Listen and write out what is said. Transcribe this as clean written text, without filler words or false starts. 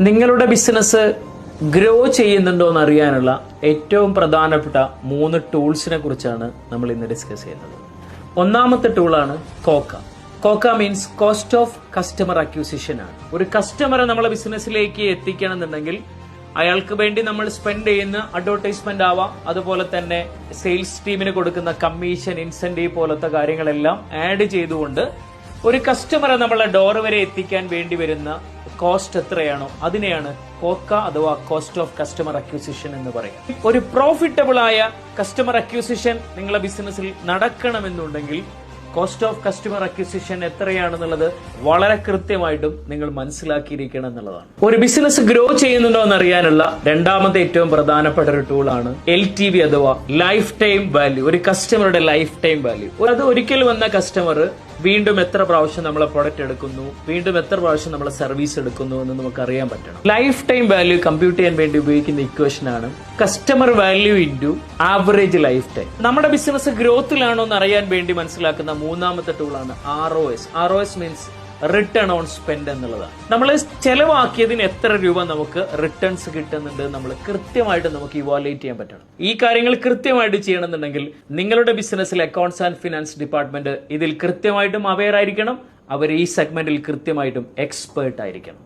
നിങ്ങളുടെ business grow ചെയ്യുന്നുണ്ടോ എന്ന് അറിയാനുള്ള ഏറ്റവും പ്രധാനപ്പെട്ട 3 ടൂൾസിനെ കുറിച്ചാണ് നമ്മൾ ഇന്ന് ഡിസ്കസ് ചെയ്യുന്നത്. ഒന്നാമത്തെ ടൂളാണ് COCA. COCA means cost of customer acquisition ആണ്. ഒരു കസ്റ്റമറെ നമ്മളെ ബിസിനസ്സിലേക്ക് എത്തിക്കണം എന്നുണ്ടെങ്കിൽ അയാൾക്ക് വേണ്ടി നമ്മൾ സ്പെൻഡ് ചെയ്യുന്ന അഡ്വർടൈസ്മെന്റ് ആവാം, അതുപോലെ തന്നെ സെയിൽസ് ടീമിന് കൊടുക്കുന്ന കമ്മീഷൻ, ഇൻസെന്റീവ് പോലത്തെ കാര്യങ്ങളെല്ലാം ആഡ് ചെയ്തുകൊണ്ട് ഒരു കസ്റ്റമറെ നമ്മളെ ഡോർ വരെ എത്തിക്കാൻ വേണ്ടി വരുന്ന കോസ്റ്റ് എത്രയാണോ അതിനെയാണ് കോക്ക അഥവാ കോസ്റ്റ് ഓഫ് കസ്റ്റമർ അക്യൂസിഷൻ എന്ന് പറയും. ഒരു പ്രോഫിറ്റബിൾ ആയ കസ്റ്റമർ അക്യൂസിഷൻ നിങ്ങളുടെ ബിസിനസ്സിൽ നടക്കണമെന്നുണ്ടെങ്കിൽ കോസ്റ്റ് ഓഫ് കസ്റ്റമർ അക്യൂസിഷൻ എത്രയാണെന്നുള്ളത് വളരെ കൃത്യമായിട്ടും നിങ്ങൾ മനസ്സിലാക്കിയിരിക്കണം എന്നുള്ളതാണ്. ഒരു ബിസിനസ് ഗ്രോ ചെയ്യുന്നുണ്ടോ എന്ന് അറിയാനുള്ള രണ്ടാമത്തെ ഏറ്റവും പ്രധാനപ്പെട്ട ഒരു ടൂളാണ് LTV അഥവാ ലൈഫ് ടൈം വാല്യൂ. ഒരു കസ്റ്റമറുടെ ലൈഫ് ടൈം വാല്യൂ. അത് ഒരിക്കൽ വന്ന കസ്റ്റമർ വീണ്ടും എത്ര പ്രാവശ്യം നമ്മളെ പ്രൊഡക്റ്റ് എടുക്കുന്നു, വീണ്ടും എത്ര പ്രാവശ്യം നമ്മളെ സർവീസ് എടുക്കുന്നു എന്ന് നമുക്ക് അറിയാൻ പറ്റണം. ലൈഫ് ടൈം വാല്യൂ കമ്പ്യൂട്ട് ചെയ്യാൻ വേണ്ടി ഉപയോഗിക്കുന്ന ഇക്വേഷൻ ആണ് customer value into average life time. നമ്മുടെ ബിസിനസ് ഗ്രോത്തിലാണോ എന്ന് അറിയാൻ വേണ്ടി മനസ്സിലാക്കുന്ന മൂന്നാമത്തെ ടൂളാണ് ROS. ROS means return on spend എന്നുള്ളതാണ്. നമ്മൾ ചെലവാക്കിയതിന് എത്ര രൂപ നമുക്ക് റിട്ടേൺസ് കിട്ടുന്നുണ്ട് നമ്മൾ കൃത്യമായിട്ട് നമുക്ക് ഇവാലുവേറ്റ് ചെയ്യാൻ പറ്റണം. ഈ കാര്യങ്ങൾ കൃത്യമായിട്ട് ചെയ്യണമെന്നുണ്ടെങ്കിൽ നിങ്ങളുടെ ബിസിനസ്സിൽ അക്കൗണ്ട്സ് ആൻഡ് ഫിനാൻസ് ഡിപ്പാർട്ട്മെന്റ് ഇതിൽ കൃത്യമായിട്ടും അവെയർ ആയിരിക്കണം. അവർ ഈ സെഗ്മെന്റിൽ കൃത്യമായിട്ടും എക്സ്പേർട്ട് ആയിരിക്കണം.